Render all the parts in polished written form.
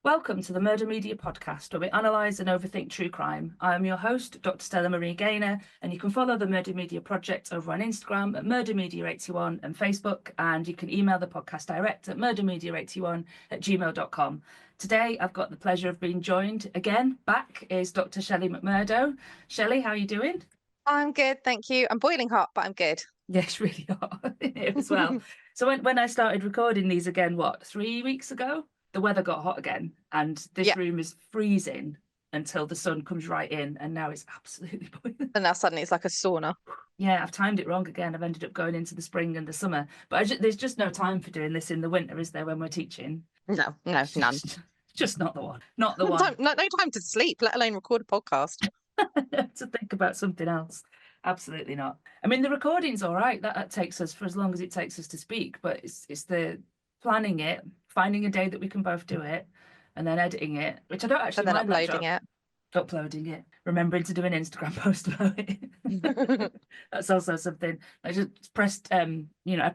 Welcome to the Murder Media podcast, where we analyse and overthink true crime. I am your host, Dr. Stella Marie Gaynor, and you can follow the Murder Media project over on Instagram at murdermedia81 and Facebook, and you can email the podcast direct at murdermedia81@gmail.com. Today, I've got the pleasure of being joined again, back, is Dr. Shellie McMurdo. Shellie, how are you doing? I'm good, thank you. I'm boiling hot, but I'm good. Yes, really hot as well. So when I started recording these again, 3 weeks ago? The weather got hot again, and this room is freezing until the sun comes right in, and now it's absolutely boiling. And now suddenly it's like a sauna. Yeah, I've timed it wrong again. I've ended up going into the spring and the summer, but there's just no time for doing this in the winter, is there, when we're teaching? No, none. Just not the one. Not the one. No time to sleep, let alone record a podcast. To think about something else. Absolutely not. I mean, the recording's all right. That takes us for as long as it takes us to speak, but it's the planning it, finding a day that we can both do it, and then editing it, which I don't actually mind. And then uploading it, remembering to do an Instagram post about it. That's also something. I just pressed I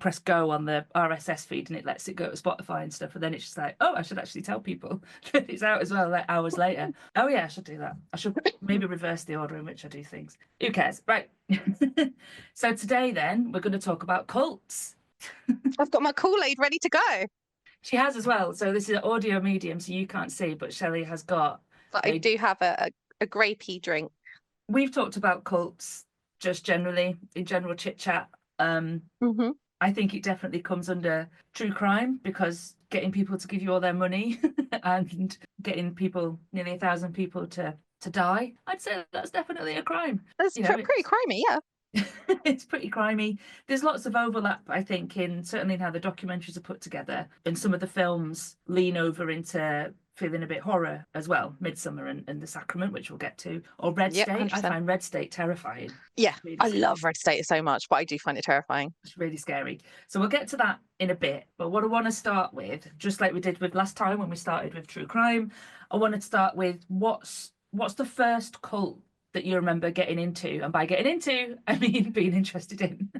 pressed go on the RSS feed and it lets it go to Spotify and stuff, and then it's just like, oh, I should actually tell people that it's out as well, like hours later. Oh yeah, I should do that. I should maybe reverse the order in which I do things. Who cares? Right. So today then we're going to talk about cults. I've got my Kool-Aid ready to go. She has as well. So this is an audio medium, so you can't see, but Shellie has got. But I do have a grapey drink. We've talked about cults just generally, in general chit chat. I think it definitely comes under true crime, because getting people to give you all their money and getting people, nearly 1,000 people to die, I'd say that's definitely a crime. That's pretty crimey, yeah. It's pretty crimey. There's lots of overlap, I think, certainly in how the documentaries are put together, and some of the films lean over into feeling a bit horror as well. Midsummer and The Sacrament, which we'll get to, or Red State. 100%. I find Red State terrifying. Yeah, really I love Red State so much, but I do find it terrifying. It's really scary. So we'll get to that in a bit, but what I want to start with, just like we did with last time when we started with true crime, I want to start with what's the first cult that you remember getting into, and by getting into, I mean being interested in.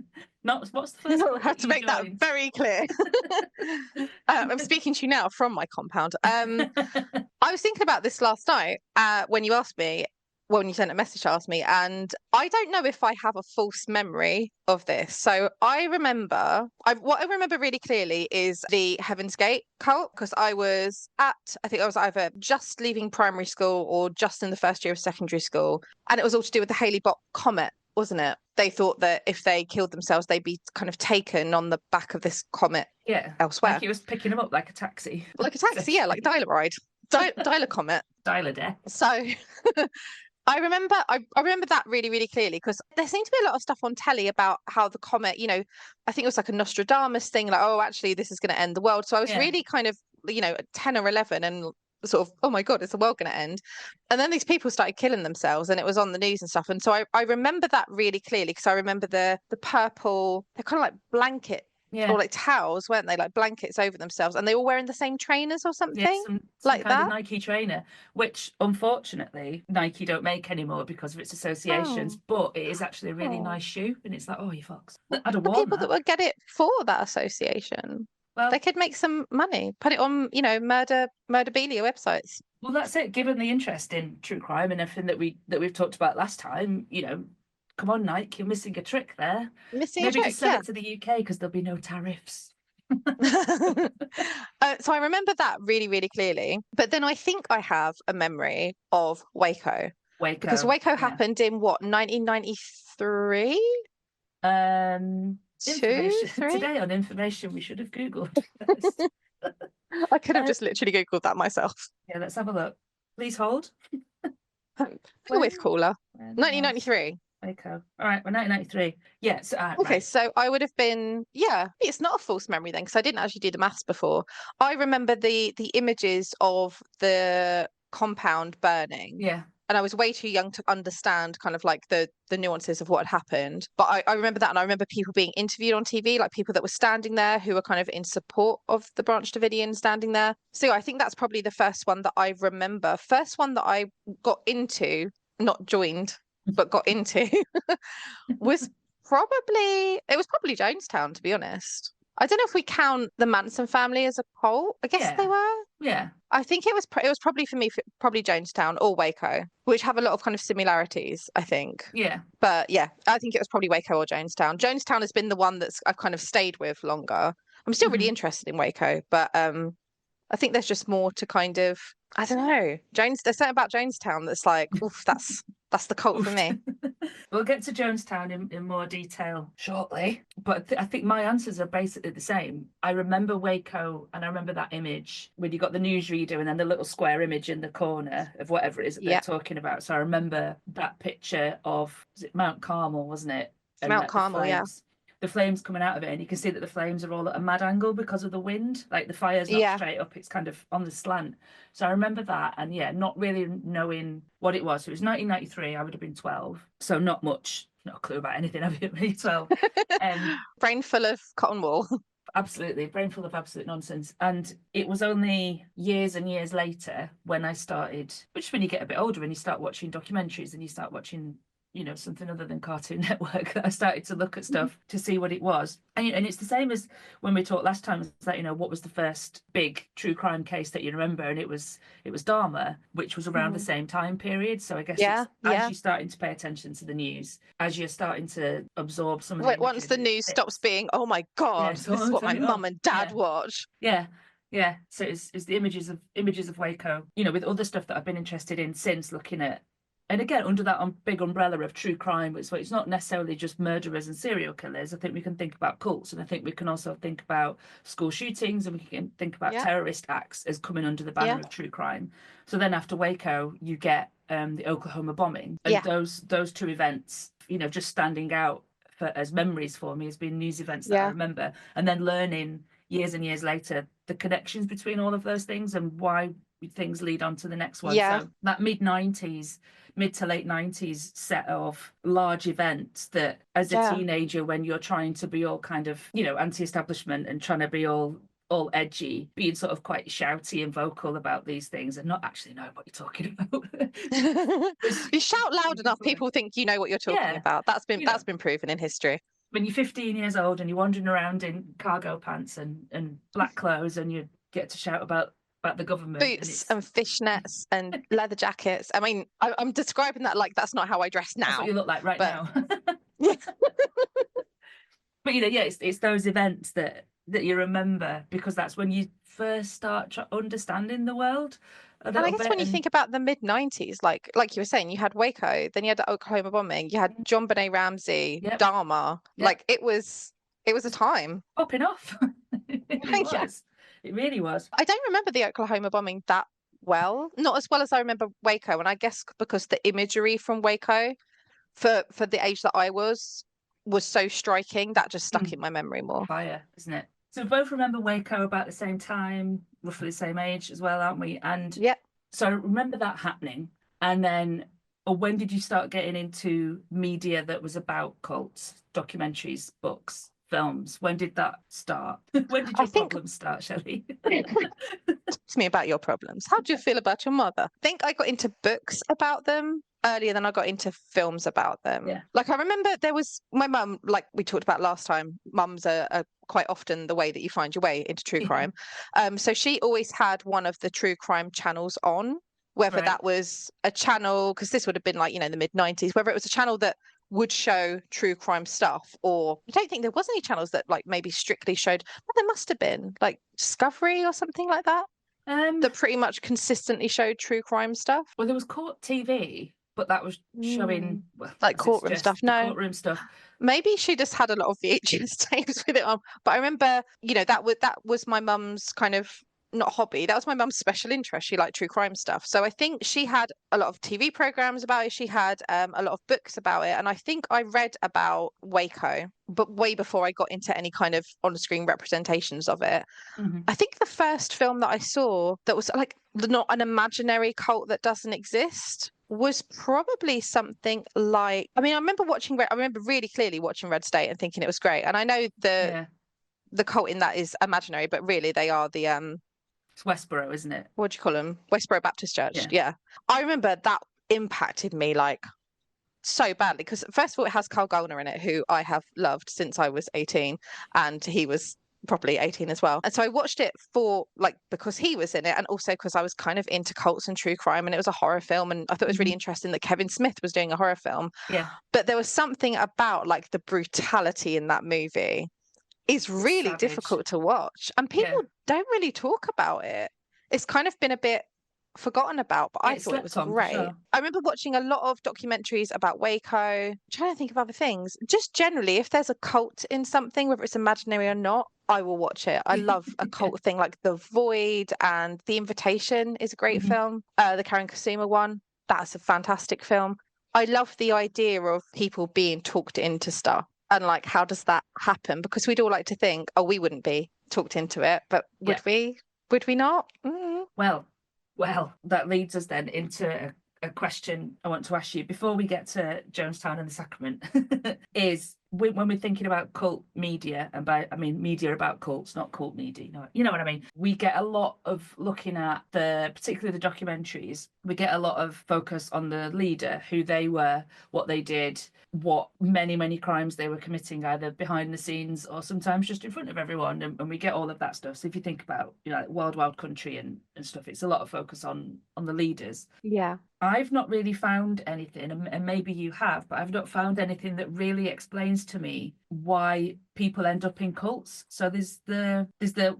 Not what's the first. I have to make that very clear. I'm speaking to you now from my compound. I was thinking about this last night when you asked me, when you sent a message to ask me, and I don't know if I have a false memory of this. So I remember, what I remember really clearly is the Heaven's Gate cult, because I think I was either just leaving primary school or just in the first year of secondary school, and it was all to do with the Halley-Bopp comet, wasn't it? They thought that if they killed themselves, they'd be kind of taken on the back of this comet elsewhere. Like it was picking them up like a taxi. Like a taxi, yeah, like Dial-A-Ride. Dial-A-Comet. Dial-A-Death. So I remember that really, really clearly, because there seemed to be a lot of stuff on telly about how the comet, I think it was like a Nostradamus thing, like, oh, actually, this is going to end the world. So I was really kind of, 10 or 11 and sort of, oh my God, is the world going to end? And then these people started killing themselves and it was on the news and stuff. And so I remember that really clearly, because I remember the purple, they're kind of like blanket. Yeah. Or like towels, weren't they? Like blankets over themselves, and they all wearing the same trainers or something. Yeah, some like kind of Nike trainer, which unfortunately Nike don't make anymore because of its associations. But it is actually a really nice shoe, and it's like, oh, you fox! I'd have worn people that would get it for that association. Well, they could make some money. Put it on, murderbelia websites. Well, that's it. Given the interest in true crime and everything that we've talked about last time, come on, Nike, you're missing a trick there. Maybe just sell it to the UK because there'll be no tariffs. So I remember that really, really clearly. But then I think I have a memory of Waco. Because Waco happened in what, 1993? Today on information we should have Googled. I could have just literally Googled that myself. Yeah, let's have a look. Please hold. With caller. 1993. Waco. All right, well, 1993. Yes. Okay, right. So I would have been, it's not a false memory then, because I didn't actually do the maths before. I remember the images of the compound burning. Yeah. And I was way too young to understand kind of like the nuances of what had happened. But I remember that, and I remember people being interviewed on TV, like people that were standing there who were kind of in support of the Branch Davidians standing there. So I think that's probably the first one that I remember. First one that I got into, not joined, but got into was probably Jonestown, to be honest. I don't know if we count the Manson family as a cult. I guess they were. Yeah. I think it was probably for me, probably Jonestown or Waco, which have a lot of kind of similarities, I think. Yeah. But yeah, I think it was probably Waco or Jonestown. Jonestown has been the one that's I've kind of stayed with longer. I'm still really interested in Waco, but I think there's just more to kind of, I don't know. There's something about Jonestown that's like, oof, that's the cult for me. We'll get to Jonestown in more detail shortly, but I think my answers are basically the same. I remember Waco, and I remember that image when you got the newsreader and then the little square image in the corner of whatever it is that they're talking about. So I remember that picture of, was it Mount Carmel, wasn't it? And Mount Carmel, yeah. The flames coming out of it, and you can see that the flames are all at a mad angle because of the wind. Like the fire's not straight up, it's kind of on the slant. So I remember that, and yeah, not really knowing what it was. So it was 1993, I would have been 12. So not much, not a clue about anything, I've been really 12. Brain full of cotton wool. Absolutely, brain full of absolute nonsense. And it was only years and years later when I started, which when you get a bit older and you start watching documentaries and you start watching, you know, something other than Cartoon Network, that I started to look at stuff to see what it was. And it's the same as when we talked last time, it's like, you know, what was the first big true crime case that you remember? And it was Dahmer, which was around the same time period. So I guess as you're starting to pay attention to the news, as you're starting to absorb some of the once the news stops being, oh my God, this is what my mum and dad watch. Yeah. So it's the images of Waco, you know, with other stuff that I've been interested in since, looking at, and again, under that big umbrella of true crime, it's not necessarily just murderers and serial killers. I think we can think about cults, and I think we can also think about school shootings, and we can think about terrorist acts as coming under the banner of true crime. So then after Waco, you get the Oklahoma bombing, and those two events, you know, just standing out as memories for me as being news events that I remember, and then learning years and years later the connections between all of those things and why things lead on to the next one. So that mid to late 90s set of large events that as a teenager, when you're trying to be all kind of, you know, anti-establishment and trying to be all edgy, being sort of quite shouty and vocal about these things and not actually know what you're talking about. You shout loud enough, people think you know what you're talking about. That's been proven in history. When you're 15 years old and you're wandering around in cargo pants and black clothes, and you get to shout about the government, boots and fishnets and leather jackets. I mean, I'm describing that like that's not how I dress now. That's what you look like now. But you know, it's those events that you remember, because that's when you first start understanding the world. And I guess when you think about the mid-90s, like you were saying, you had Waco, then you had the Oklahoma bombing, you had John Benet Ramsey, Dahmer. Like it was a time popping off. It really was. I don't remember the Oklahoma bombing that well, not as well as I remember Waco, and I guess because the imagery from Waco for the age that I was so striking, that just stuck in my memory more. Fire, isn't it? So we both remember Waco about the same time, roughly the same age as well, aren't we? And so I remember that happening. And then, when did you start getting into media that was about cults, documentaries, books, films? When did that start? When did your problems start, Shellie? Talk to me about your problems. How do you feel about your mother? I think I got into books about them earlier than I got into films about them. Like I remember there was my mum, like we talked about last time, mums are quite often the way that you find your way into true crime. So she always had one of the true crime channels on, whether that was a channel, because this would have been like, you know, the mid-90s, whether it was a channel that would show true crime stuff, or I don't think there was any channels that like maybe strictly showed, but there must have been like Discovery or something like that that pretty much consistently showed true crime stuff. Well, there was Court TV, but that was showing like courtroom stuff. No, courtroom stuff. Maybe she just had a lot of VHS tapes with it on. But I remember, you know, that was my mum's kind of, not hobby, that was my mum's special interest. She liked true crime stuff. So I think she had a lot of TV programs about it. She had a lot of books about it. And I think I read about Waco, but way before I got into any kind of on-screen representations of it. I think the first film that I saw that was like not an imaginary cult that doesn't exist was probably something like, I mean, I remember really clearly watching Red State and thinking it was great. And I know the cult in that is imaginary, but really they are the it's Westboro, isn't it? What do you call them? Westboro Baptist Church. Yeah. I remember that impacted me like so badly, because first of all, it has Carl Gallner in it, who I have loved since I was 18, and he was properly 18 as well. And so I watched it for like because he was in it, and also because I was kind of into cults and true crime, and it was a horror film, and I thought it was really interesting that Kevin Smith was doing a horror film. Yeah. But there was something about like the brutality in that movie is really Savage. difficult to watch, and people don't really talk about it. It's kind of been a bit forgotten about, but Yeah, I it thought it was slept on, for great. sure. I remember watching a lot of documentaries about Waco. I'm trying to think of other things. Just generally, if there's a cult in something, whether it's imaginary or not, I will watch it. I love a cult thing like The Void, and The Invitation is a great film. The Karen Kusuma one, that's a fantastic film. I love the idea of people being talked into stuff, and like, how does that happen? Because we'd all like to think, oh, we wouldn't be talked into it, but would we? Would we not? Well, that leads us then into a question I want to ask you before we get to Jonestown and the Sacrament. Is when we're thinking about cult media, and by I mean media about cults, not cult media, you know what I mean? We get a lot of looking at particularly the documentaries, we get a lot of focus on the leader, who they were, what they did, what many crimes they were committing, either behind the scenes or sometimes just in front of everyone, and we get all of that stuff. So if you think about, like Wild Wild Country and stuff, it's a lot of focus on the leaders. Yeah. I've not really found anything, and maybe you have, but I've not found anything that really explains to me why people end up in cults. So there's the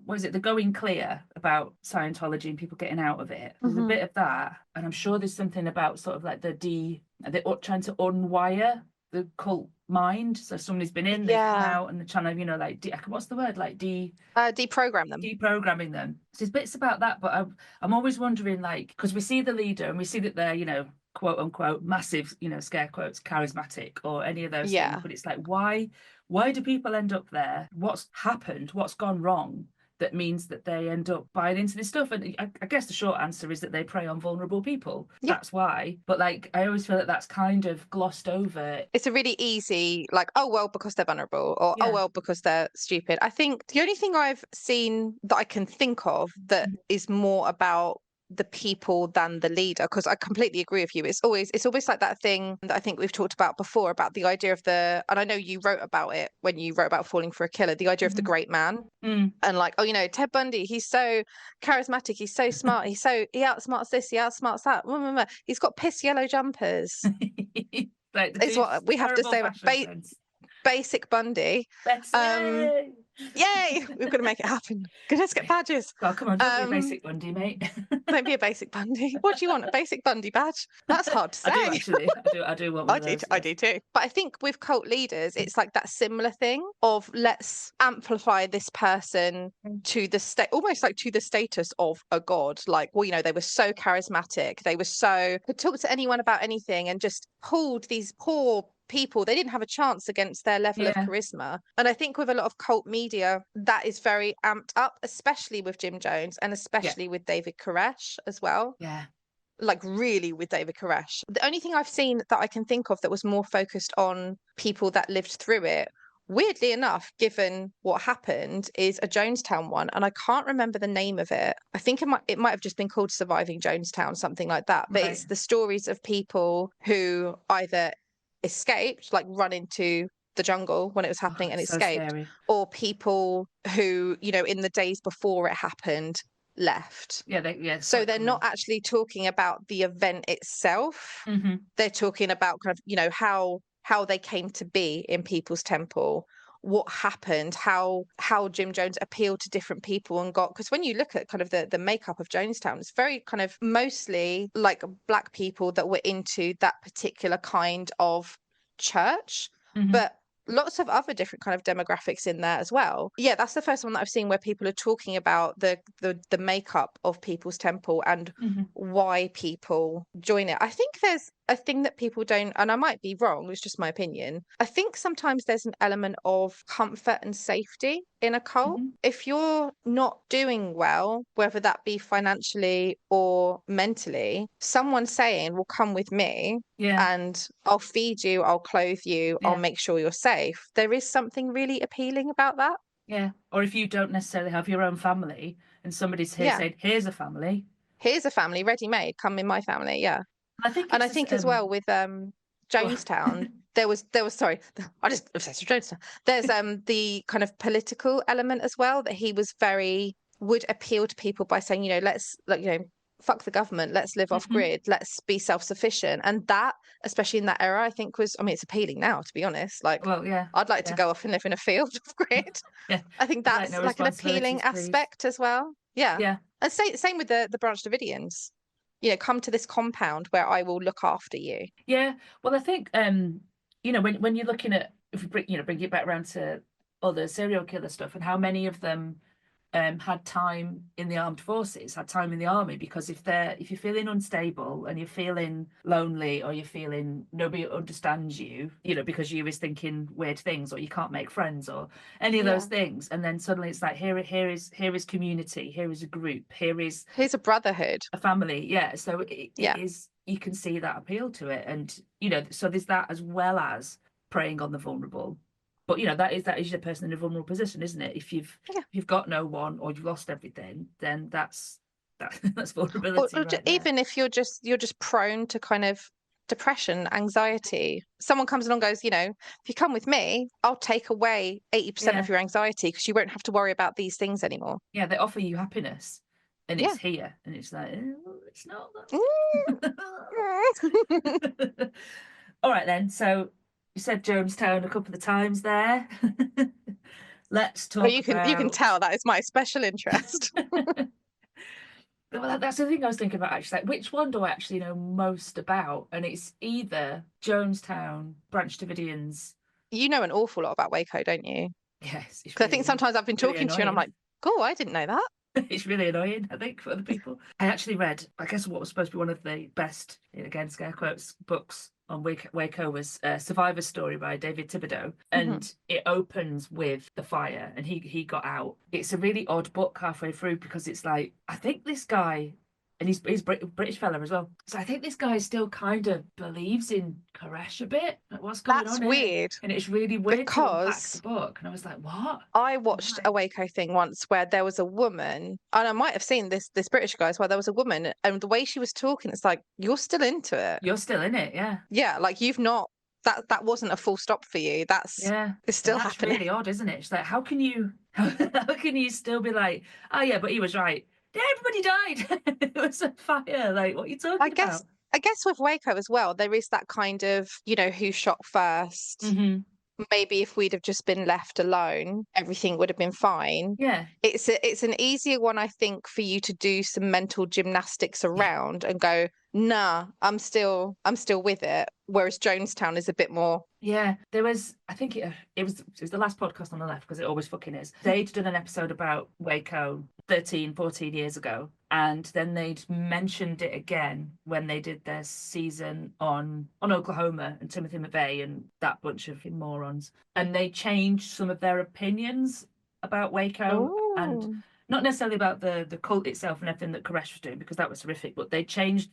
what is it, the going clear about Scientology and people getting out of it. There's a bit of that, and I'm sure there's something about sort of like they're trying to unwire the cult mind. So somebody's been in, they've come out, and they're trying to, like, what's the word, like deprogram them. Deprogramming them. So there's bits about that, but I'm always wondering, like, because we see the leader and we see that they're, quote unquote massive, scare quotes, charismatic or any of those things. But it's like, why do people end up there? What's happened? What's gone wrong? That means that they end up buying into this stuff. And I guess the short answer is that they prey on vulnerable people. Yeah. That's why. But like, I always feel that that's kind of glossed over. It's a really easy, like, oh, well, because they're vulnerable, or oh, well, because they're stupid. I think the only thing I've seen that I can think of that is more about the people than the leader, because I completely agree with you. It's always like that thing that I think we've talked about before, about the idea of and I know you wrote about it when you wrote about Falling for a Killer, the idea of the great man. And like, oh, Ted Bundy, he's so charismatic, he's so smart, he outsmarts this, he outsmarts that, he's got piss yellow jumpers. Like, it's what we have to say about basic Bundy. Yay, we've got to make it happen. Let's get badges. Well, come on, don't be a basic Bundy, mate. Don't be a basic Bundy. What do you want? A basic Bundy badge? That's hard to say. I do, actually. I do want one of those. I do too. But I think with cult leaders, it's like that similar thing of, let's amplify this person to the state, almost like to the status of a god. Like, well, they were so charismatic, they could talk to anyone about anything, and just pulled these poor people. They didn't have a chance against their level of charisma. And I think with a lot of cult media, that is very amped up, especially with Jim Jones, and especially with David Koresh as well. Yeah. Like, really with David Koresh. The only thing I've seen that I can think of that was more focused on people that lived through it, weirdly enough, given what happened, is a Jonestown one, and I can't remember the name of it. I think it might have just been called Surviving Jonestown, something like that. But it's the stories of people who either escaped, like run into the jungle when it was happening and escaped, or people who, in the days before it happened, left. So they're not actually talking about the event itself. They're talking about kind of, how they came to be in People's Temple, what happened, how Jim Jones appealed to different people and because when you look at kind of the makeup of Jonestown, it's very kind of mostly like Black people that were into that particular kind of church, but lots of other different kind of demographics in there as well. Yeah, that's the first one that I've seen where people are talking about the makeup of People's Temple and why people join it. I think there's a thing that people don't, and I might be wrong, it's just my opinion. I think sometimes there's an element of comfort and safety in a cult. If you're not doing well, whether that be financially or mentally, someone saying, well, come with me and I'll feed you, I'll clothe you, I'll make sure you're safe. There is something really appealing about that. Yeah. Or if you don't necessarily have your own family and somebody's here saying, here's a family. Here's a family ready-made, come in my family. Yeah. I think as well with Jonestown, sorry, I just obsessed with Jonestown. There's the kind of political element as well, that he was would appeal to people by saying, let's, like, fuck the government, let's live off grid, let's be self-sufficient. And that, especially in that era, I think it's appealing now, to be honest. Like, Well, yeah, I'd like to go off and live in a field off grid. yeah. I think Like, that's no like an appealing responsibilities, please. aspect as well. Yeah. Yeah, And same with the Branch Davidians. Come to this compound where I will look after you. yeah. Well, I think when you're looking at, if we bring it back around to other serial killer stuff, and how many of them had time in the armed forces, had time in the army, because if you're feeling unstable and you're feeling lonely, or you're feeling nobody understands you, because you is thinking weird things, or you can't make friends, or any of those things, and then suddenly it's like, here is community, here is a group, here's a brotherhood, a family. Yeah, so it is, you can see that appeal to it, and so there's that, as well as preying on the vulnerable. But that is your person in a vulnerable position, isn't it? If you've got no one, or you've lost everything, then that's vulnerability. Or right even there. if you're just prone to kind of depression, anxiety. Someone comes along and goes, if you come with me, I'll take away 80% of your anxiety, because you won't have to worry about these things anymore. Yeah, they offer you happiness, and it's here, and it's like, it's not that. All right then, so you said Jonestown a couple of times there. Let's talk. You can tell that is my special interest. Well, that's the thing I was thinking about, actually. Like, which one do I actually know most about? And it's either Jonestown, Branch Davidians. You know an awful lot about Waco, don't you? Yes. Because I think sometimes I've been talking to you and I'm like, cool, I didn't know that. It's really annoying, I think, for other people. I actually read, I guess, what was supposed to be one of the best, again, scare quotes, books on Waco was Survivor Story by David Thibodeau, and it opens with the fire, and he got out. It's a really odd book halfway through, because it's like, I think this guy, and he's British fella as well, so I think this guy still kind of believes in Koresh a bit, like what's going on. That's weird. And it's really weird because to unpack the book, and I was like, what? I watched a Waco thing once where there was a woman, and I might have seen this British guy as well. There was a woman, and the way she was talking, it's like, you're still into it. You're still in it, yeah. Yeah, like you've not, that wasn't a full stop for you. It's still happening. Really odd, isn't it? It's like, how can you still be like, oh yeah, but he was right. Everybody died. It was a fire. Like, what are you talking about? I guess with Waco as well, there is that kind of, who shot first. Maybe if we'd have just been left alone, everything would have been fine. Yeah. It's an easier one, I think, for you to do some mental gymnastics around and go, nah, I'm still with it. Whereas Jonestown is a bit more. Yeah, there was, I think it was the last podcast on the left, because it always fucking is. They'd done an episode about Waco 13, 14 years ago, and then they'd mentioned it again when they did their season on Oklahoma and Timothy McVeigh and that bunch of morons. And they changed some of their opinions about Waco. Ooh. And not necessarily about the cult itself and everything that Koresh was doing, because that was horrific, but they changed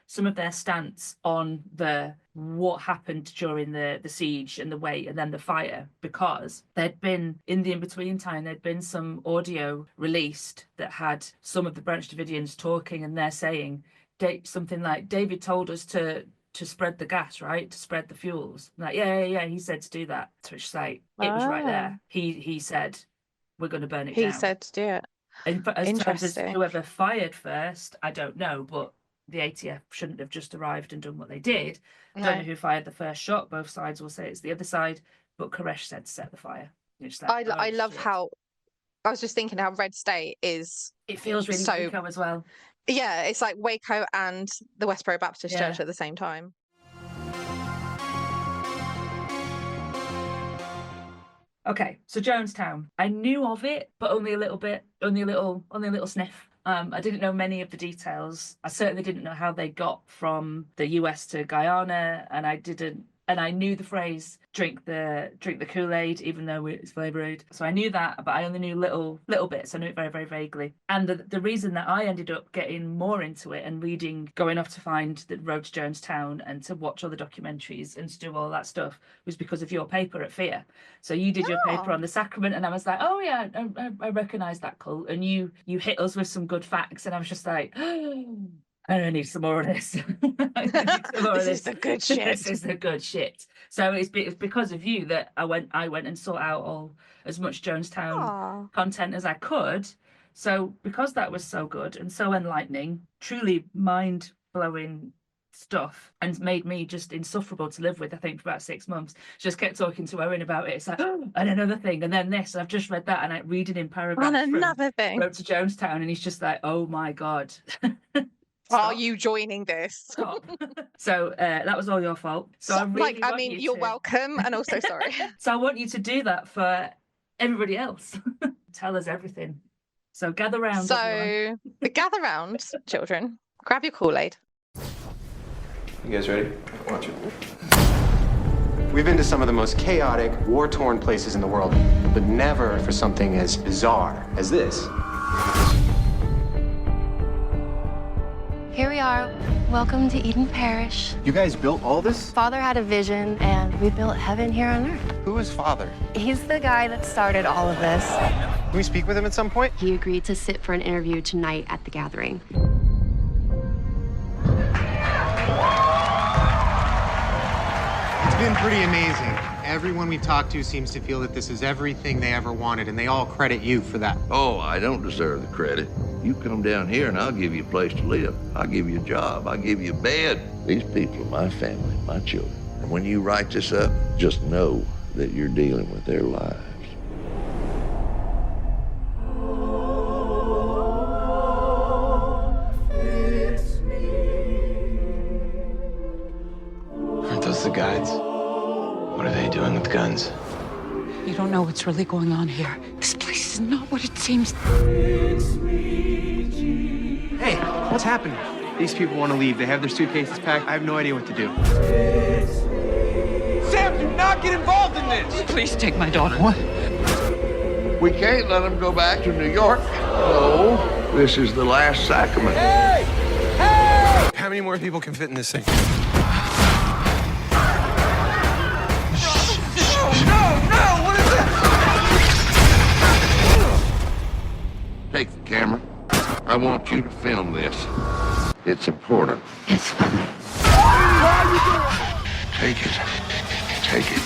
some of their stance on what happened during the siege and the wait and then the fire, because there'd been, in the in-between time, there'd been some audio released that had some of the Branch Davidians talking, and they're saying something like, David told us to spread the gas, right? To spread the fuels. Like, yeah, he said to do that. So it's like, it was right there. He said, we're going to burn it down. He said to do it. And as terms as whoever fired first, I don't know, but the ATF shouldn't have just arrived and done what they did. No. Don't know who fired the first shot. Both sides will say it's the other side, but Koresh said to set the fire. Like, I love how, I was just thinking how Red State is. It feels really Waco as well. Yeah, it's like Waco and the Westboro Baptist Church at the same time. Okay, so Jonestown. I knew of it, but only a little bit, only a little sniff. I didn't know many of the details. I certainly didn't know how they got from the US to Guyana, and I knew the phrase drink the Kool-Aid, even though it's flavored. So I knew that, but I only knew little bits. I knew it very, very vaguely. And the reason that I ended up getting more into it and going off to find the road to Jonestown and to watch all the documentaries and to do all that stuff was because of your paper at FEAR. So you did your paper on the Sacrament, and I was like, oh yeah, I recognise that cult. And you hit us with some good facts, and I was just like, I need some more of this. This is the good shit. This is the good shit. So it's because of you that I went and sought out as much Jonestown content as I could. So because that was so good and so enlightening, truly mind-blowing stuff, and made me just insufferable to live with, I think, for about 6 months. Just kept talking to Owen about it. It's like, oh, and another thing, and then this, I've just read that, and I read it in paragraphs and another thing. Road to Jonestown, and he's just like, oh my God. Are you joining this? Stop. So that was all your fault. So I really you're welcome, and also sorry. So I want you to do that for everybody else. Tell us everything. So gather round. So gather round, children. Grab your Kool-Aid. You guys ready? Watch it. We've been to some of the most chaotic, war-torn places in the world, but never for something as bizarre as this. Here we are. Welcome to Eden Parish. You guys built all this? Father had a vision, and we built heaven here on earth. Who is Father? He's the guy that started all of this. Can we speak with him at some point? He agreed to sit for an interview tonight at the gathering. It's been pretty amazing. Everyone we've talked to seems to feel that this is everything they ever wanted, and they all credit you for that. Oh, I don't deserve the credit. You come down here and I'll give you a place to live. I'll give you a job. I'll give you a bed. These people are my family, my children. And when you write this up, just know that you're dealing with their lives. Aren't those the guides? What are they doing with guns? You don't know what's really going on here. This place is not what it seems. Hey, what's happening? These people want to leave. They have their suitcases packed. I have no idea what to do. Sam, do not get involved in this! Please take my daughter. What? We can't let them go back to New York. No, this is the last sacrament. Hey! Hey! How many more people can fit in this thing? Take the camera. I want you to film this. It's important. It's fine. Take it. Take it.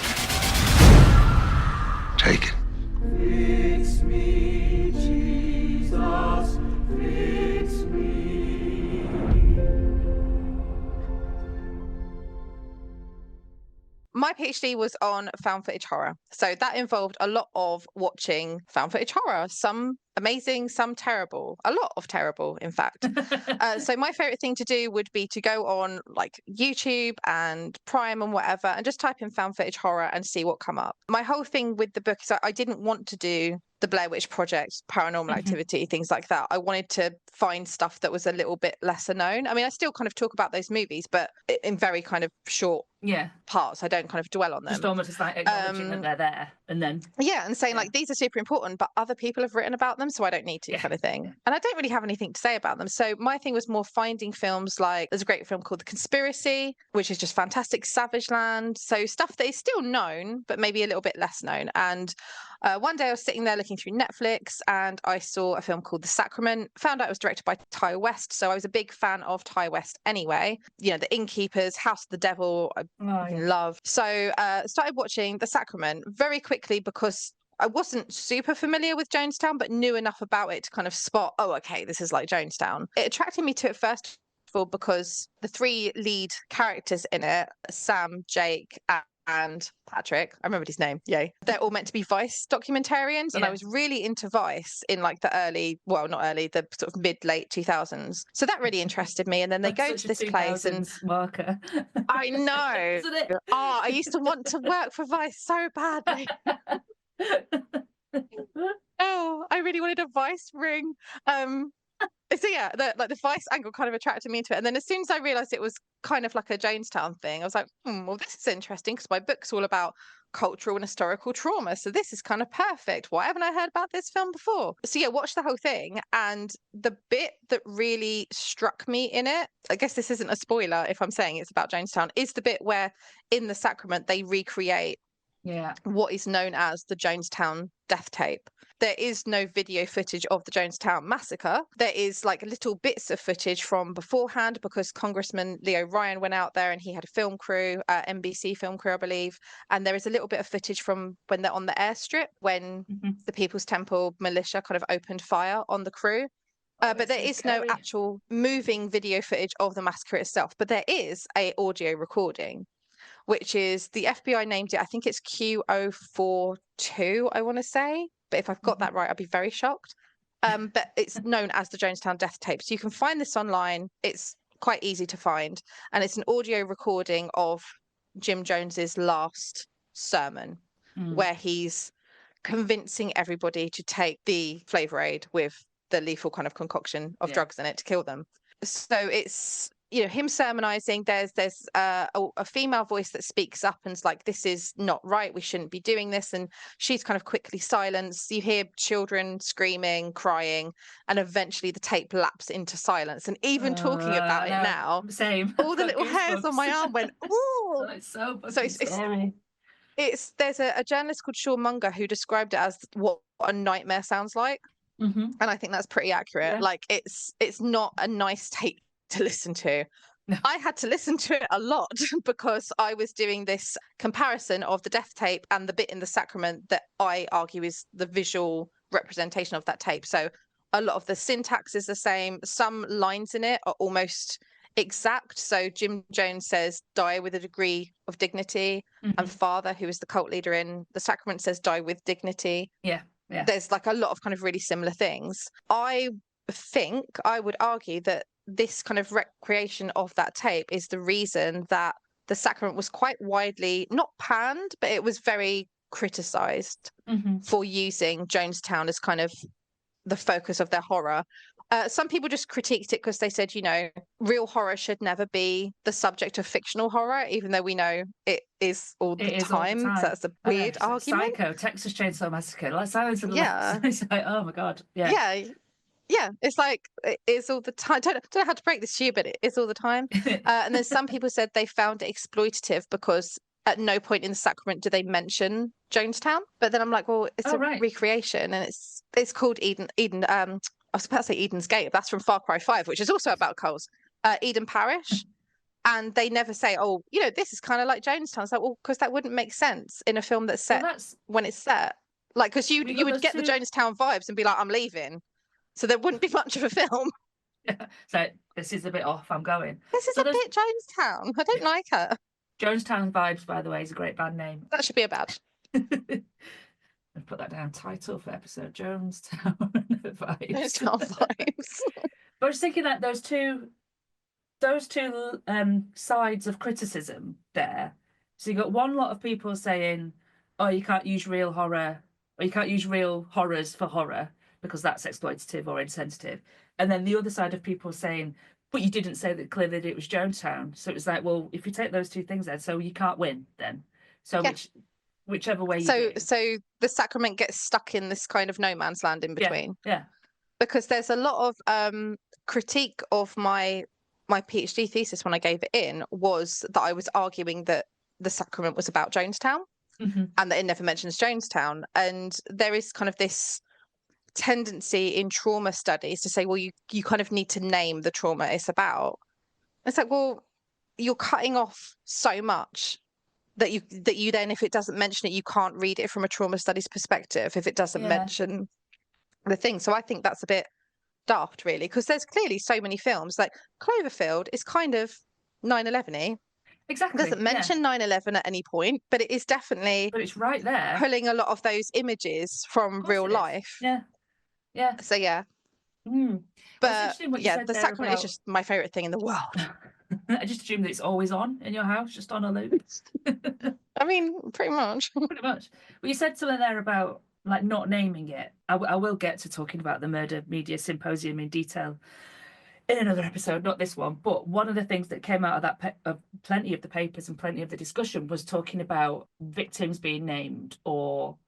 Take it. Fix me, Jesus, fix me. My PhD was on found footage horror. So that involved a lot of watching found footage horror, some amazing, some terrible, a lot of terrible, in fact. So my favorite thing to do would be to go on like YouTube and Prime and whatever, and just type in found footage horror and see what come up. My whole thing with the book is I didn't want to do the Blair Witch Project, Paranormal Activity, things like that. I wanted to find stuff that was a little bit lesser known. I mean, I still kind of talk about those movies, but in very kind of short parts. I don't kind of dwell on them. Just almost like acknowledging that they're there, and then and saying like, these are super important, but other people have written about them, so I don't need to, kind of thing. And I don't really have anything to say about them. So my thing was more finding films like, there's a great film called The Conspiracy, which is just fantastic. Savage Land. So stuff that is still known, but maybe a little bit less known. And one day I was sitting there looking through Netflix and I saw a film called The Sacrament. Found out it was directed by Ty West. So I was a big fan of Ty West anyway. You know, The Innkeepers, House of the Devil, I love. So started watching The Sacrament very quickly because I wasn't super familiar with Jonestown, but knew enough about it to kind of spot, oh, okay, this is like Jonestown. It attracted me to it first of all because the three lead characters in it, Sam, Jake, and Patrick, I remembered his name, yay. They're all meant to be Vice documentarians, and I was really into Vice in like the the sort of mid-late 2000s. So that really interested me. And then they go to this place and marker. I know. Isn't it? Oh, I used to want to work for Vice so badly. Oh, I really wanted a Vice ring. So yeah, the Vice angle kind of attracted me into it. And then as soon as I realised it was kind of like a Jonestown thing, I was like, well, this is interesting because my book's all about cultural and historical trauma. So this is kind of perfect. Why haven't I heard about this film before? So yeah, watch the whole thing. And the bit that really struck me in it, I guess this isn't a spoiler if I'm saying it's about Jonestown, is the bit where in The Sacrament they recreate what is known as the Jonestown death tape. There is no video footage of the Jonestown massacre. There is like little bits of footage from beforehand because Congressman Leo Ryan went out there and he had a film crew, NBC film crew, I believe. And there is a little bit of footage from when they're on the airstrip when the People's Temple militia kind of opened fire on the crew. But there is no actual moving video footage of the massacre itself. But there is a audio recording, which is the FBI named it. I think it's Q042, I want to say. But if I've got that right, I'd be very shocked. But it's known as the Jonestown death tape. So you can find this online. It's quite easy to find. And it's an audio recording of Jim Jones's last sermon, where he's convincing everybody to take the Flavor Aid with the lethal kind of concoction of drugs in it to kill them. So it's, you know, him sermonizing. There's a female voice that speaks up and's like, this is not right, we shouldn't be doing this, and she's kind of quickly silenced. You hear children screaming, crying, and eventually the tape lapses into silence. And even talking about it now, same. all the little hairs on my arm went, ooh. It's so it's there's a journalist called Sean Munger who described it as what a nightmare sounds like. And I think that's pretty accurate. Like it's not a nice tape to listen to. No. I had to listen to it a lot because I was doing this comparison of the death tape and the bit in the Sacrament that I argue is the visual representation of that tape. So a lot of the syntax is the same. Some lines in it are almost exact. So Jim Jones says, die with a degree of dignity. And Father, who is the cult leader in the Sacrament, says, die with dignity. Yeah. There's like a lot of kind of really similar things. I think I would argue that this kind of recreation of that tape is the reason that the Sacrament was quite widely not panned, but it was very criticized for using Jonestown as kind of the focus of their horror. Some people just critiqued it because they said, you know, real horror should never be the subject of fictional horror, even though we know it is all the time. So that's a weird argument. Psycho, Texas Chainsaw Massacre, like Silence of the Lambs. It's like, oh my god, yeah, it's like it is all the time. Don't know how to break this to you, but it is all the time. And then some people said they found it exploitative because at no point in the Sacrament do they mention Jonestown. But then I'm like, well, it's recreation, and it's called Eden. I was about to say Eden's Gate. That's from Far Cry 5, which is also about cults. Eden Parish. And they never say, oh, you know, this is kind of like Jonestown. It's like, well, because that wouldn't make sense in a film that's set when it's set. Like, because you would get the Jonestown vibes and be like, I'm leaving. So there wouldn't be much of a film. Yeah. So this is a bit off. I'm going. This is a bit Jonestown. I don't like it. Jonestown Vibes, by the way, is a great band name. That should be a badge. I've put that down. Title for episode: Jonestown Vibes. Jonestown Vibes. But I was thinking that those two sides of criticism there. So you got one lot of people saying, "Oh, you can't use real horror, or you can't use real horrors for horror because that's exploitative or insensitive," and then the other side of people saying, "But you didn't say that clearly that it was Jonestown." So it was like, well, if you take those two things then, so you can't win then. So whichever way you do. So the Sacrament gets stuck in this kind of no man's land in between. Yeah. Because there's a lot of critique of my PhD thesis when I gave it in was that I was arguing that the Sacrament was about Jonestown and that it never mentions Jonestown. And there is kind of this tendency in trauma studies to say, well, you kind of need to name the trauma it's about. It's like, well, you're cutting off so much that you then, if it doesn't mention it, you can't read it from a trauma studies perspective if it doesn't mention the thing. So I think that's a bit daft, really, because there's clearly so many films. Like Cloverfield is kind of 9/11-y. Exactly. It doesn't mention 9/11 at any point, but it is definitely. But it's right there, pulling a lot of those images from real life. Yeah. Yeah. So yeah. But yeah, the Sacrament is just my favorite thing in the world. I just assume that it's always on in your house, just on a loop. I mean, pretty much. Pretty much. Well, you said something there about like not naming it. I will get to talking about the Murder Media Symposium in detail in another episode, not this one. But one of the things that came out of that of plenty of the papers and plenty of the discussion was talking about victims being named, or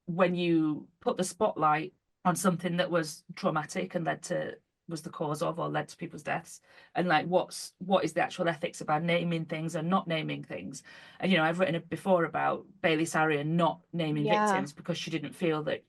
when you put the spotlight on something that was traumatic and led to was the cause of or led to people's deaths, and like what is the actual ethics about naming things and not naming things. And you know, I've written before about Bailey Sarian not naming victims because she didn't feel that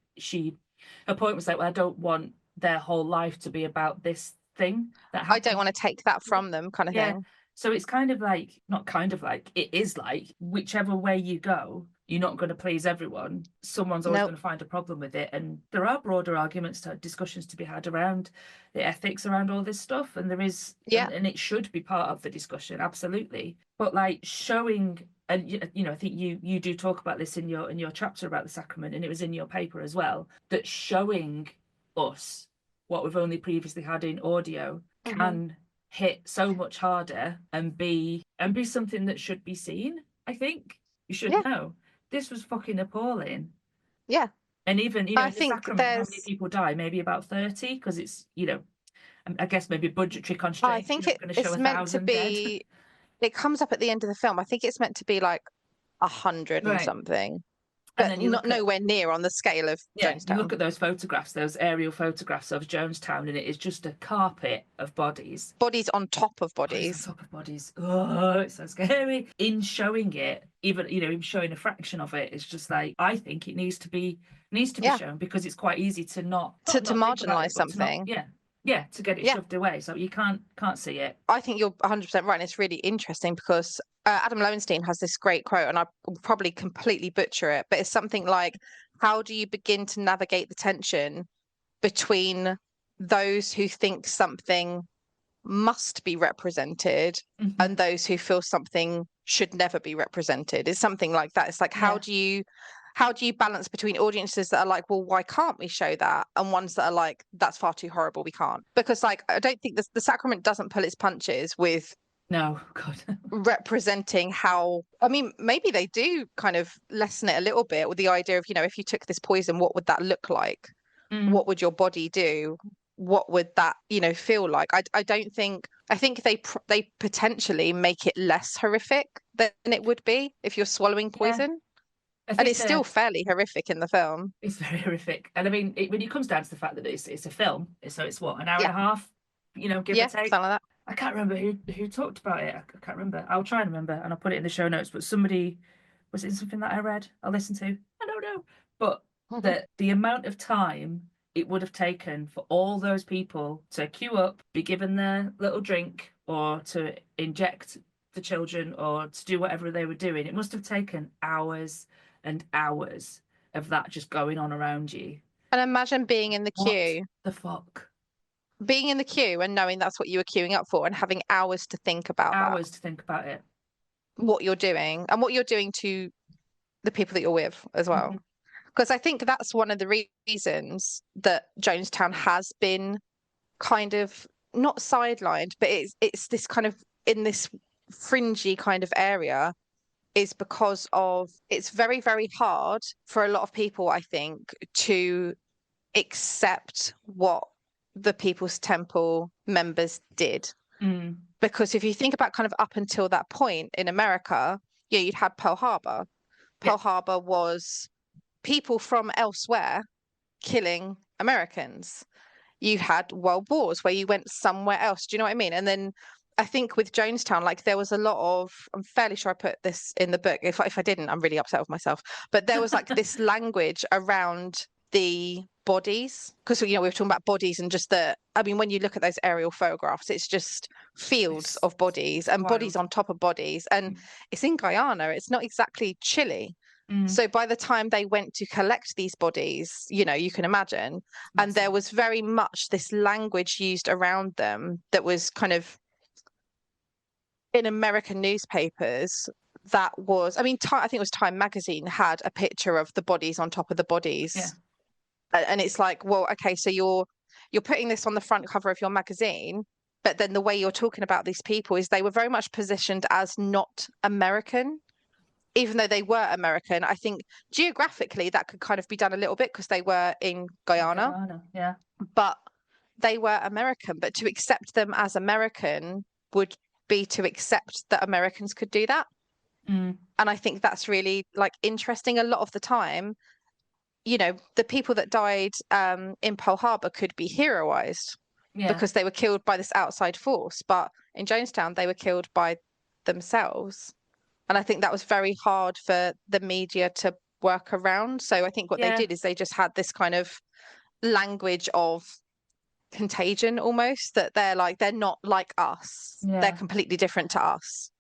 her point was like, well, I don't want their whole life to be about this thing that happened. I don't want to take that from them, kind of thing. So it's kind of like, not kind of like, it is like, whichever way you go, you're not going to please everyone. Someone's always going to find a problem with it. And there are broader arguments, discussions to be had around the ethics around all this stuff. And there is, and it should be part of the discussion, absolutely. But like showing, and you know, I think you do talk about this in your chapter about the sacrament, and it was in your paper as well, that showing us what we've only previously had in audio can hit so much harder and be something that should be seen. I think you should know this was fucking appalling. Yeah. And even, you know, I in the think sacrament, how many people die? Maybe about 30, because it's, you know, I guess maybe budgetary constraints. I think it's meant to be dead. It comes up at the end of the film. I think it's meant to be like 100 and something. But then not nowhere near on the scale of Jonestown. You look at those photographs, those aerial photographs of Jonestown, and it is just a carpet of bodies. Bodies on top of bodies. On top of bodies. Oh, it's so scary. In showing it, even showing a fraction of it, it's just like, I think it needs to be shown, because it's quite easy to not to marginalise something. To get it shoved away, so you can't see it. I think you're 100% right, and it's really interesting because Adam Lowenstein has this great quote, and I will probably completely butcher it, but it's something like, how do you begin to navigate the tension between those who think something must be represented and those who feel something should never be represented? It's something like that. It's like, how do you balance between audiences that are like, well, why can't we show that, and ones that are like, that's far too horrible, we can't? Because like, I don't think the sacrament doesn't pull its punches with representing how, I mean, maybe they do kind of lessen it a little bit with the idea of, you know, if you took this poison, what would that look like? What would your body do? What would that, you know, feel like? I think they potentially make it less horrific than it would be if you're swallowing poison. And it's still fairly horrific in the film. It's very horrific. And I mean, when it comes down to the fact that it's a film, so it's what, an hour and a half, you know, give or take? Something like that. I can't remember who talked about it. I can't remember. I'll try and remember, and I'll put it in the show notes. But somebody, was it something that I read? I'll listen to. I don't know. But the amount of time it would have taken for all those people to queue up, be given their little drink, or to inject the children, or to do whatever they were doing, it must have taken hours and hours of that just going on around you. And imagine being in the queue. What the fuck? Being in the queue and knowing that's what you were queuing up for, and having hours to think about to think about it. What you're doing, and what you're doing to the people that you're with as well. Because I think that's one of the reasons that Jonestown has been kind of not sidelined, but it's this kind of in this fringy kind of area, is because of, it's very, very hard for a lot of people, I think, to accept what the People's Temple members did. Because if you think about kind of up until that point in America, you'd had Pearl Harbor. Pearl Harbor was people from elsewhere killing Americans. You had world wars where you went somewhere else. Do you know what I mean? And then I think with Jonestown, like there was a lot of, I'm fairly sure I put this in the book. If I didn't, I'm really upset with myself. But there was like this language around the bodies, because, you know, we were talking about bodies and just I mean, when you look at those aerial photographs, it's just fields of bodies and bodies on top of bodies. And it's in Guyana. It's not exactly Chile. So by the time they went to collect these bodies, you know, you can imagine. And there was very much this language used around them that was kind of in American newspapers. That was, I mean, I think it was Time magazine had a picture of the bodies on top of the bodies. And it's like, well, okay, so you're putting this on the front cover of your magazine, but then the way you're talking about these people is they were very much positioned as not American, even though they were American. I think geographically that could kind of be done a little bit because they were in Guyana. But they were American. But to accept them as American would be to accept that Americans could do that. And I think that's really like interesting. A lot of the time, you know, the people that died in Pearl Harbor could be heroized because they were killed by this outside force. But in Jonestown, they were killed by themselves. And I think that was very hard for the media to work around. So I think what they did is they just had this kind of language of contagion almost, that they're not like us. They're completely different to us.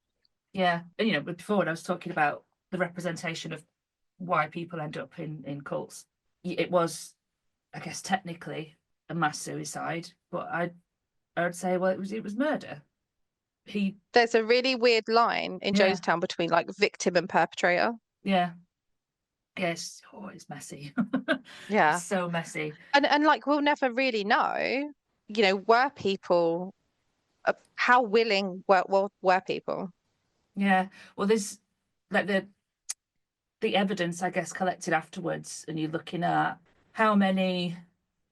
Yeah. And, you know, before when I was talking about the representation of why people end up in cults, it was, I guess, technically a mass suicide, but I would say, well, it was murder. There's a really weird line in Jonestown between like victim and perpetrator. Yeah. Yes. Oh, it's messy. Yeah. It's so messy. And like, we'll never really know, you know, were people, how willing were people? Yeah. Well, there's like the evidence, I guess, collected afterwards, and you're looking at how many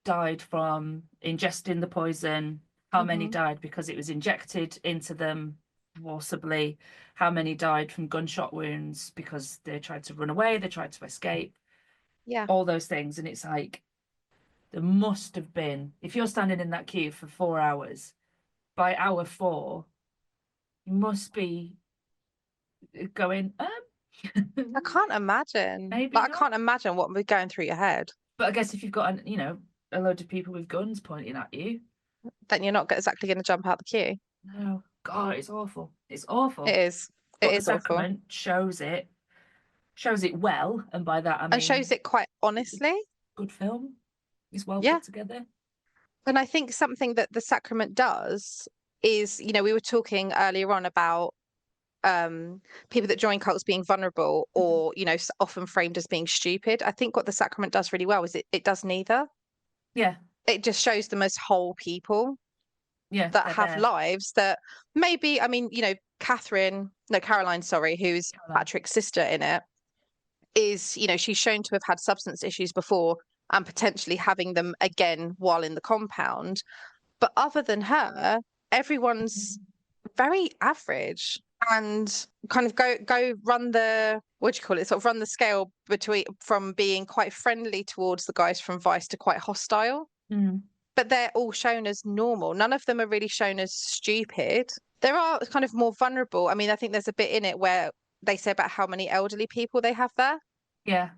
died from ingesting the poison, how many died because it was injected into them forcibly, how many died from gunshot wounds because they tried to run away, they tried to escape. Yeah. All those things. And it's like, there must have been, if you're standing in that queue for 4 hours, by hour 4, you must be going, I can't imagine. Maybe Like, I not. can't imagine what was going through your head. But I guess if you've got, you know, a load of people with guns pointing at you, then you're not exactly going to jump out the queue. no, God, it's awful. It's awful. It is. But It is the awful. Sacrament shows it well, and by that I mean, And shows it quite honestly. good film. It's well Yeah. put together. And I think something that the Sacrament does is, you know, we were talking earlier on about people that join cults being vulnerable or, you know, often framed as being stupid. I think what the Sacrament does really well is it does neither. Yeah. It just shows them as whole people Yeah. that they're have there. lives that maybe, I mean, you know, Caroline, sorry, who's Caroline. Patrick's sister in it, is, you know, she's shown to have had substance issues before and potentially having them again while in the compound. But other than her, everyone's very average and kind of go run the, what do you call it, sort of run the scale from being quite friendly towards the guys from Vice to quite hostile. But they're all shown as normal. None of them are really shown as stupid. There are kind of more vulnerable. I mean, I think there's a bit in it where they say about how many elderly people they have there. Yeah.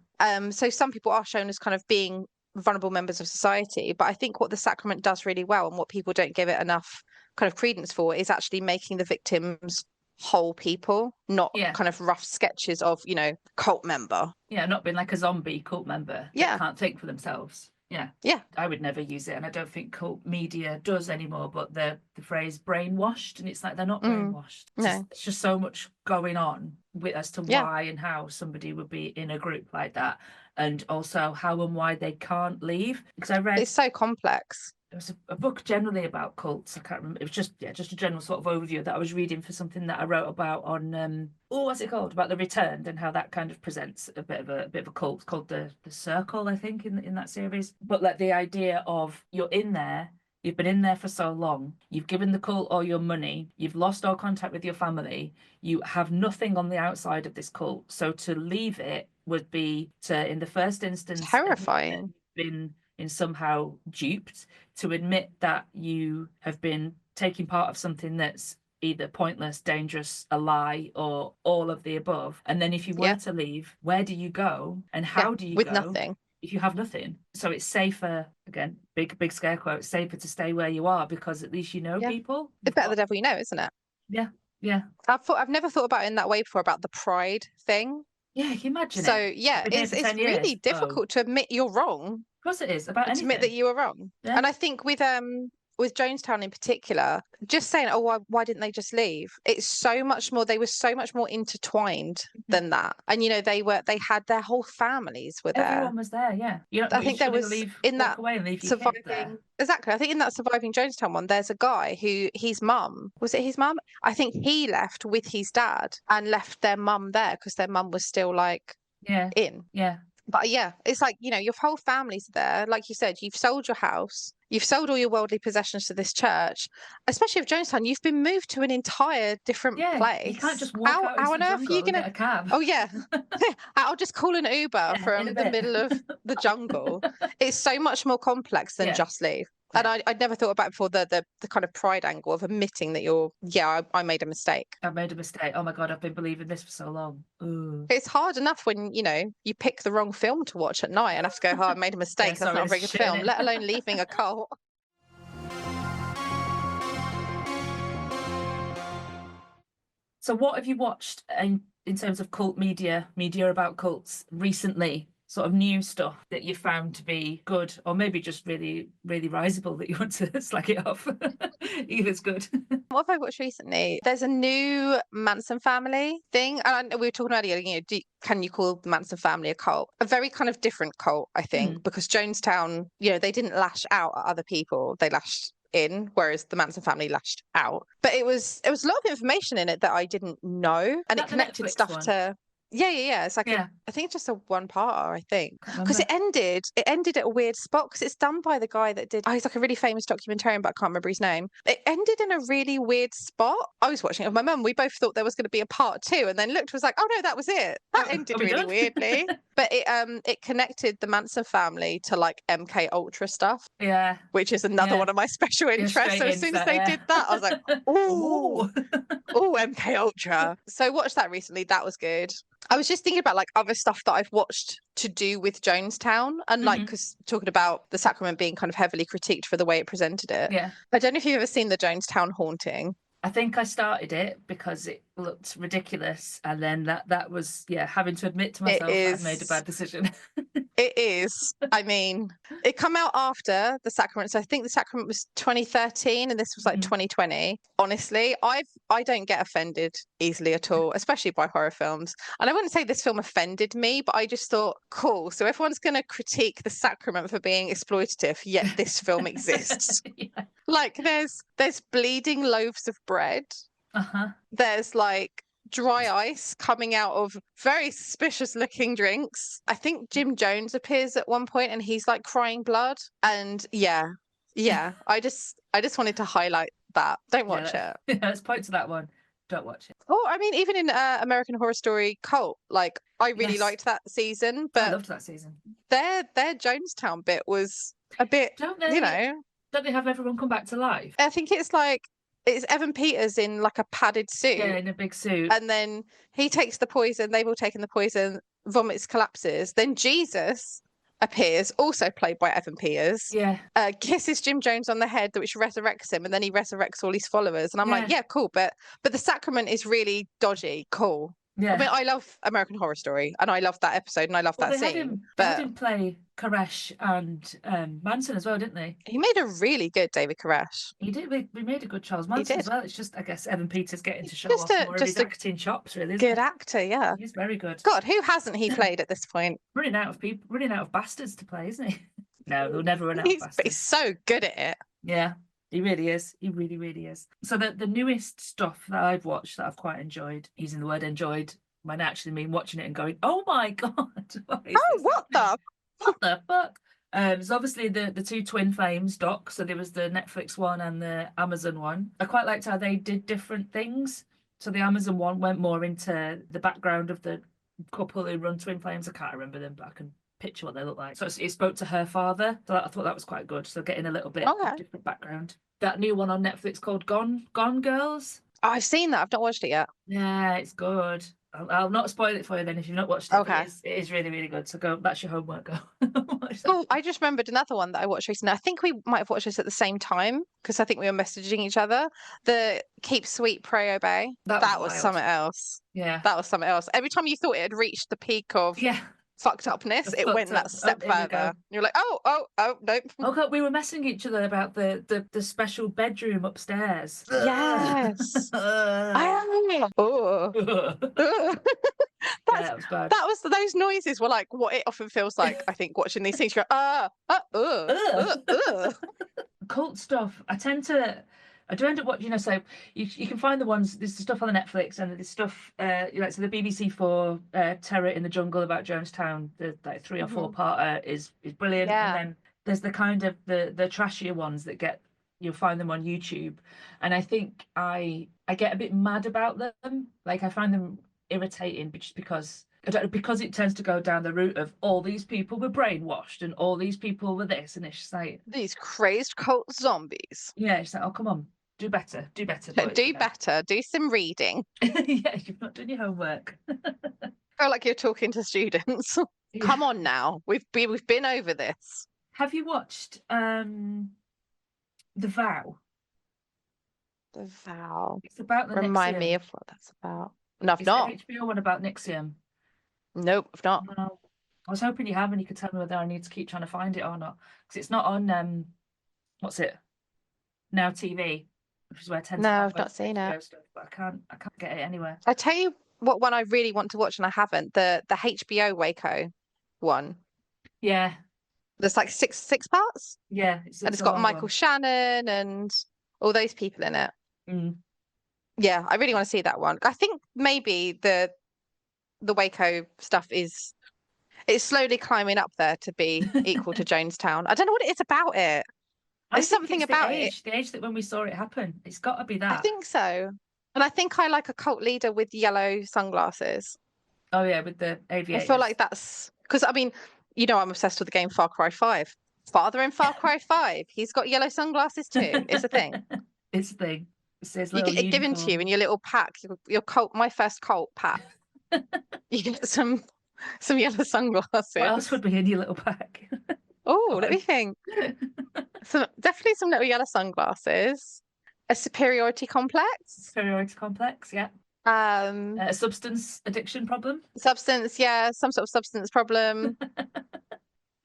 So some people are shown as kind of being vulnerable members of society. But I think what the Sacrament does really well, and what people don't give it enough kind of credence for, is actually making the victims whole people, not kind of rough sketches of, you know, cult member. Yeah, not being like a zombie cult member that can't think for themselves. Yeah. Yeah. I would never use it, and I don't think cult media does anymore, but the phrase brainwashed, and it's like they're not brainwashed. No. It's just so much going on as to why and how somebody would be in a group like that, and also how and why they can't leave. Because I read... It's so complex. There was a book generally about cults. I can't remember. It was just a general sort of overview that I was reading for something that I wrote about on what's it called, about the Returned, and how that kind of presents a bit of a cult. It's called the Circle, I think, in that series. But like the idea of you're in there, you've been in there for so long, you've given the cult all your money, you've lost all contact with your family, you have nothing on the outside of this cult. So to leave it would be to, in the first instance, terrifying. Been somehow duped, to admit that you have been taking part of something that's either pointless, dangerous, a lie, or all of the above. And then if you were to leave, where do you go and how do you with go nothing if you have nothing? So it's safer, again, big scare quote, safer to stay where you are, because at least you know people. It's better the devil you know, isn't it? Yeah. I've never thought about it in that way before, about the pride thing. Yeah, can you imagine so it? It's really difficult to admit you're wrong. Of course it is, about anything. Admit that you were wrong. Yeah. And I think with Jonestown in particular, just saying, oh, why didn't they just leave? It's so much more. They were so much more intertwined than that. And you know, they had their whole families were there. Everyone was there. Yeah. I think there was in that surviving. Exactly. I think in that surviving Jonestown one, there's a guy who his mum, was it his mum? I think he left with his dad and left their mum there because their mum was still like in. Yeah. But yeah, it's like, you know, your whole family's there. Like you said, you've sold your house. You've sold all your worldly possessions to this church. Especially with Jonestown, you've been moved to an entire different place. You can't just walk out how on earth are you going to get a cab? Oh yeah. I'll just call an Uber from the middle of the jungle. It's so much more complex than just leave. And I'd never thought about before the kind of pride angle of admitting that I made a mistake. I made a mistake. Oh my God, I've been believing this for so long. Ooh. It's hard enough when, you pick the wrong film to watch at night and have to go, oh, I made a mistake. That's sorry, not a very it's good shit, film, innit? let alone leaving a cult. So what have you watched in terms of cult media about cults recently? Sort of new stuff that you found to be good, or maybe just really, really risible that you want to slag it off. Either's good. What have I watched recently? There's a new Manson family thing. And we were talking earlier, can you call the Manson family a cult? A very kind of different cult, I think, because Jonestown, they didn't lash out at other people. They lashed in, whereas the Manson family lashed out. But it was a lot of information in it that I didn't know. And it connected stuff to... Yeah. It's like I think it's just a one-parter, I think. Because it ended at a weird spot because it's done by the guy that did he's like a really famous documentarian, but I can't remember his name. It ended in a really weird spot. I was watching it with my mum. We both thought there was going to be a part 2 and then looked was like, oh no, that was it. That ended really weirdly. But it connected the Manson family to like MK Ultra stuff. Yeah. Which is another one of my special interests. So as soon as they did that, I was like, oh MK Ultra. So I watched that recently. That was good. I was just thinking about like other stuff that I've watched to do with Jonestown and like because talking about the Sacrament being kind of heavily critiqued for the way it presented it. Yeah. I don't know if you've ever seen the Jonestown haunting. I think I started it because it looked ridiculous, and then that was having to admit to myself I made a bad decision. It is. I mean, it come out after the Sacrament, so I think the Sacrament was 2013, and this was like 2020. Honestly, I don't get offended easily at all, especially by horror films. And I wouldn't say this film offended me, but I just thought, cool. So everyone's going to critique the Sacrament for being exploitative, yet this film exists. Like there's bleeding loaves of bread. There's like dry ice coming out of very suspicious looking drinks. I think Jim Jones appears at one point and he's like crying blood. And I just wanted to highlight that. Don't watch it. Let's point to that one. Don't watch it. Oh, I mean, even in American Horror Story Cult, like I really liked that season, but I loved that season. Their Jonestown bit was a bit, Don't they have everyone come back to life? I think it's Evan Peters in like a padded suit. Yeah, in a big suit. And then he takes the poison, they've all taken the poison, vomits, collapses. Then Jesus appears, also played by Evan Peters. Yeah. Kisses Jim Jones on the head, which resurrects him, and then he resurrects all his followers. And I'm like, yeah, cool. But the Sacrament is really dodgy. Cool. Yeah. I mean, I love American Horror Story, and I love that episode, and I love that scene. They had him play Koresh and Manson as well, didn't they? He made a really good David Koresh. He did. We made a good Charles Manson as well. It's just, I guess, Evan Peters getting to show Just off more of his acting chops, really. Good actor, yeah. He's very good. God, who hasn't he played at this point? Running out of bastards to play, isn't he? No, he'll never run out of bastards. But he's so good at it. Yeah. He really is. He really, really is. So the newest stuff that I've watched that I've quite enjoyed, using the word enjoyed, might actually mean watching it and going, oh my God. What the fuck? There's obviously the two Twin Flames docs. So there was the Netflix one and the Amazon one. I quite liked how they did different things. So the Amazon one went more into the background of the couple who run Twin Flames. I can't remember them, but I can picture what they look like. So it spoke to her father. So I thought that was quite good. So getting a little bit of different background. That new one on Netflix called Gone Girls. Oh, I've seen that. I've not watched it yet. Yeah, it's good. I'll not spoil it for you then if you've not watched it. Okay. It is really, really good. So go. That's your homework. Go. Oh, I just remembered another one that I watched recently. I think we might have watched this at the same time because I think we were messaging each other. The Keep Sweet, Pray Obey. That was something else. Yeah. That was something else. Every time you thought it had reached the peak of fucked upness, it went that step further. You're like, oh, nope. Oh God, we were messaging each other about the special bedroom upstairs. Yes. That was bad. That was those noises were like what it often feels like. I think watching these things, you go, Cult stuff. I do end up watching, so you can find the ones, there's the stuff on the Netflix and there's stuff, so the BBC4 Terror in the Jungle about Jonestown, the like 3 or 4 parter is brilliant. Yeah. And then there's the kind of the trashier ones that you'll find them on YouTube. And I think I get a bit mad about them. Like I find them irritating just because I don't know, because it tends to go down the route of all these people were brainwashed and all these people were this, and it's just like These crazed cult zombies. yeah, it's like, oh come on, do better, boys, Do you know. better. Do some reading. Yeah, you've not done your homework. I feel like you're talking to students. Come on now. We've been over this. Have you watched The Vow? The Vow. It's about the Remind me Nixium. of what that's about. No, I've It's not. the HBO one about Nixium. Nope, I've not. No. I was hoping you have, and you could tell me whether I need to keep trying to find it or not, because it's not on what's it? Now TV, which is where I tend to No, find I've not most seen HBO it. stuff, but I can't get it anywhere. I tell you what one I really want to watch and I haven't. The HBO Waco one. Yeah, There's like six parts. yeah, And it's it's a got long Michael one. Shannon and all those people in it. Mm. Yeah, I really want to see that one. I think maybe the Waco stuff it's slowly climbing up there to be equal to Jonestown. I don't know what it is about it. I There's think something it's about the age that when we saw it happen, it's got to be I that. think so. And I think I like a cult leader with yellow sunglasses. Oh yeah, with the I aviators. feel like that's because I mean, I'm obsessed with the game Far Cry 5. Father in Far Cry 5, he's got yellow sunglasses too. It's a thing. It's a thing. It's his You little get it given to you uniform. in your little pack, your cult, my first cult pack. You get some yellow What sunglasses. else would be in your little pack? Oh, let me think. Definitely some little yellow sunglasses. A superiority complex. Superiority complex, yeah. Um, A substance addiction problem. Substance, yeah, some sort of substance problem.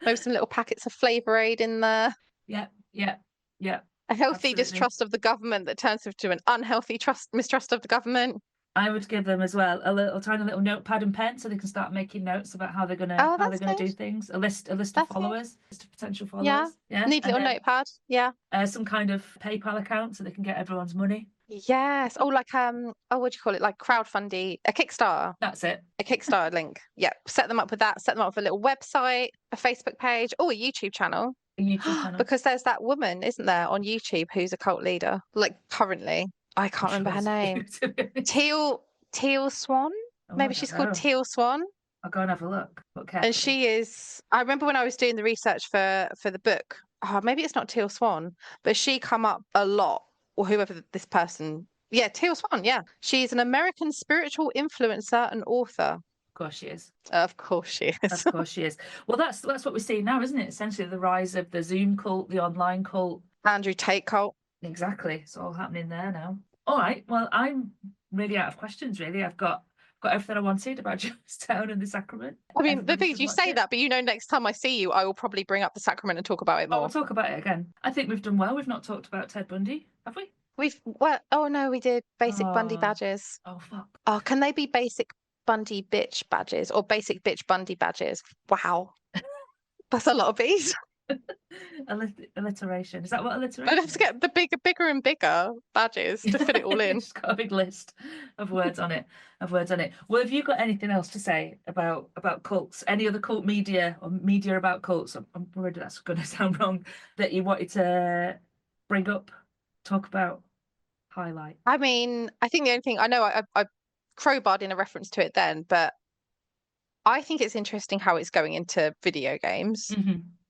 Maybe some little packets of Flavor Aid in there. Yeah. A healthy Absolutely. distrust of the government that turns into an unhealthy mistrust of the government. I would give them as well a tiny little notepad and pen so they can start making notes about how they're gonna Oh, how they're that's gonna do good. things. A list That's of good. followers, list of potential Yeah. followers. Yeah. Neat And little then, notepad. Yeah. some kind of PayPal account so they can get everyone's money. Yes. Oh, like what do you call it? Like crowdfunding, a Kickstarter. That's it. A Kickstarter link. Yeah. Set them up with that. Set them up with a little website, a Facebook page, or a YouTube channel. A YouTube channel. Because there's that woman, isn't there, on YouTube who's a cult leader? Like currently. I can't remember her name. Teal Swan? Oh, Maybe I she's don't called know. Teal Swan. I'll go and have a look. But And carefully. she is I remember when I was doing the research for the book. Oh, maybe it's not Teal Swan, but she come up a lot, or whoever this person. Yeah, Teal Swan, yeah. She's an American spiritual influencer and author. Of course she is. Of course she is. Of course she is. Well, that's what we're seeing now, isn't it? Essentially the rise of the Zoom cult, the online cult. Andrew Tate cult. Exactly. It's all happening there now. All right. Well, I'm really out of questions, really. I've got everything I wanted about Jonestown and the Sacrament. I mean, the Everybody thing is, should you watch say it. that, but next time I see you, I will probably bring up the Sacrament and talk about it Oh, more. we'll talk about it again. I think we've done well. We've not talked about Ted Bundy, have we? Oh no, we did basic Bundy Oh. badges. Oh, fuck. Oh, can they be basic Bundy bitch badges or basic bitch Bundy badges? Wow. That's a lot of bees. Alliteration. Is that what alliteration I'd have to get the bigger and bigger badges to fit it all in. Just got a big list of words on it. Well, have you got anything else to say about cults? Any other cult media or media about cults? I'm worried that's going to sound wrong. That you wanted to bring up, talk about, highlight. I mean, I think the only thing I know, I crowbarred in a reference to it then, but I think it's interesting how it's going into video games,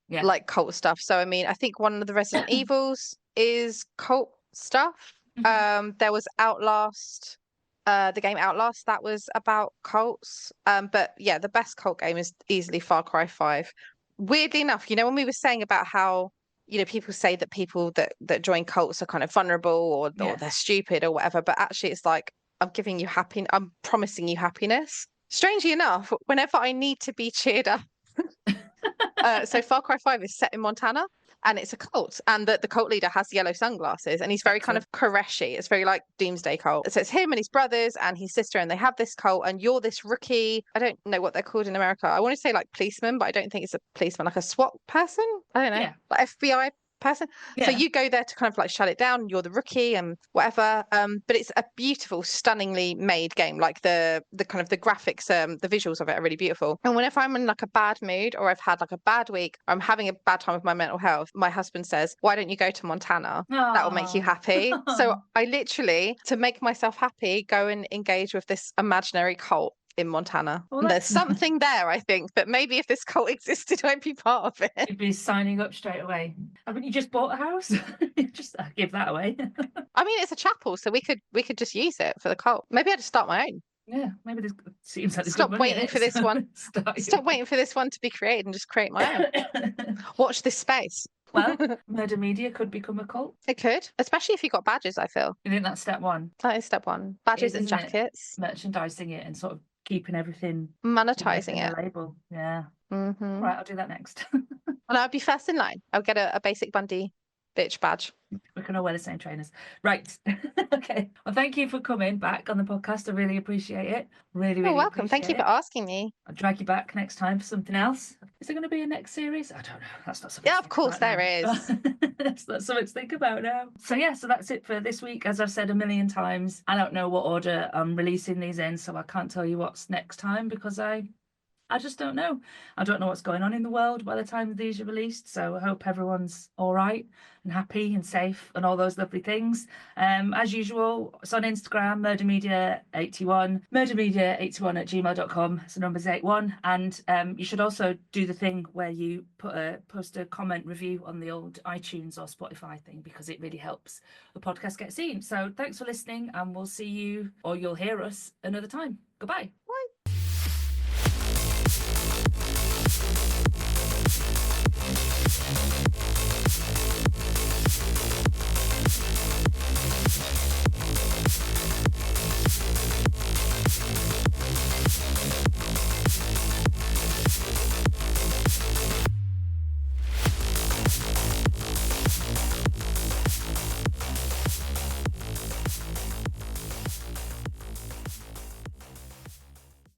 Yeah. like cult stuff. So, I mean, I think one of the Resident Evils is cult stuff. There was Outlast, the game Outlast, that was about cults. But yeah, the best cult game is easily Far Cry 5. Weirdly enough, when we were saying about how people say that people that join cults are kind of vulnerable or they're stupid or whatever, but actually it's like I'm promising you happiness. Strangely enough, whenever I need to be cheered up, so Far Cry 5 is set in Montana and it's a cult, and the cult leader has yellow sunglasses and he's very kind of Koreshi. It's very like Doomsday Cult. So it's him and his brothers and his sister, and they have this cult, and you're this rookie. I don't know what they're called in America. I want to say like policeman, but I don't think it's a policeman, like a SWAT person. I don't know, like FBI person. So you go there to kind of like shut it down. You're the rookie and whatever. But it's a beautiful, stunningly made game. Like the kind of the graphics, the visuals of it are really beautiful. And whenever I'm in like a bad mood or I've had like a bad week, or I'm having a bad time with my mental health, my husband says, "Why don't you go to Montana? That will make you happy." So I literally, to make myself happy, go and engage with this imaginary cult in Montana. Well, There's that's nice. something there, I think, that maybe if this cult existed, I'd be part of it. You'd be signing up straight away. Haven't you just bought a house? Just give that away. I mean, it's a chapel, so we could just use it for the cult. Maybe I'd just start my own. Yeah, maybe this seems like there's Stop good money in waiting it, for this so one. start Stop your- waiting for this one to be created and just create my own. Watch this space. Well, murder media could become a cult. It could, especially if you got badges, I feel. You think that's step one? That is step one. Badges and isn't it? jackets. Merchandising it and sort of keeping everything Monetizing in it. a label. Yeah. Mm-hmm. Right, I'll do that next. And I'd be first in line. I'll get a basic Bundy bitch badge. We can all wear the same trainers. Right. Okay. Well, thank you for coming back on the podcast. I really appreciate it. Really, really You're welcome. Thank you appreciate for it. asking me. I'll drag you back next time for something else. Is there going to be a next series? I don't know. That's not something. Yeah, to of think course about there now. is. That's not something to think about now. So yeah, so that's it for this week. As I've said a million times, I don't know what order I'm releasing these in, so I can't tell you what's next time because I just don't know. I don't know what's going on in the world by the time these are released. So I hope everyone's all right and happy and safe and all those lovely things. As usual, it's on Instagram, murdermedia81, murdermedia81@gmail.com. So number's 81. And you should also do the thing where you post a comment review on the old iTunes or Spotify thing because it really helps the podcast get seen. So thanks for listening and we'll see you or you'll hear us another time. Goodbye.